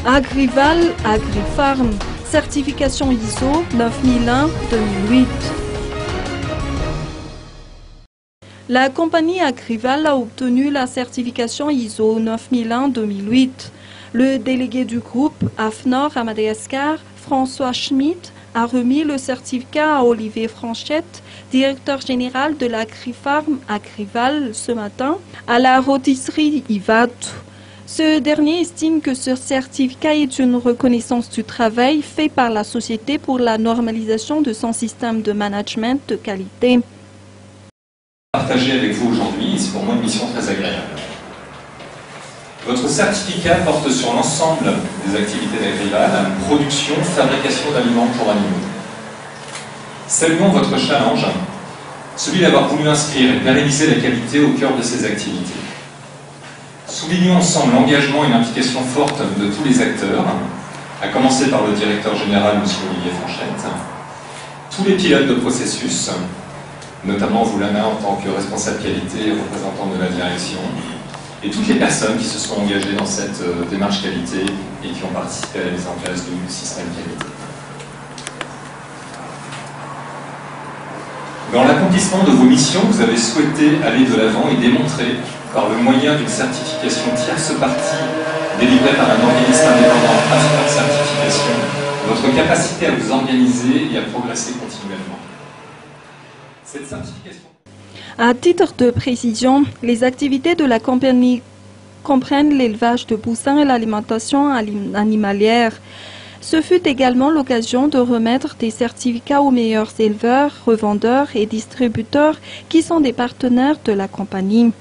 Agrival, Agrifarm, certification ISO 9001-2008. La compagnie Agrival a obtenu la certification ISO 9001-2008. Le délégué du groupe AFNOR à Madagascar, François Schmitt, a remis le certificat à Olivier Franchette, directeur général de l'Agrifarm Agrival, ce matin, à la rôtisserie Ivat. Ce dernier estime que ce certificat est une reconnaissance du travail fait par la société pour la normalisation de son système de management de qualité. Partager avec vous aujourd'hui, c'est pour moi une mission très agréable. Votre certificat porte sur l'ensemble des activités d'Agrival, production, fabrication d'aliments pour animaux. Saluons votre challenge, celui d'avoir voulu inscrire et pérenniser la qualité au cœur de ces activités. Soulignons ensemble l'engagement et l'implication forte de tous les acteurs, à commencer par le directeur général, M. Olivier Franchette, tous les pilotes de processus, notamment vous, Lana, en tant que responsable qualité et représentant de la direction, et toutes les personnes qui se sont engagées dans cette démarche qualité et qui ont participé à la mise en place du système qualité. Dans l'accomplissement de vos missions, vous avez souhaité aller de l'avant et démontrer, par le moyen d'une certification tierce partie délivrée par un organisme indépendant AFNOR Certification, votre capacité à vous organiser et à progresser continuellement. Cette certification... À titre de précision, les activités de la compagnie comprennent l'élevage de poussins et l'alimentation animalière. Ce fut également l'occasion de remettre des certificats aux meilleurs éleveurs, revendeurs et distributeurs qui sont des partenaires de la compagnie.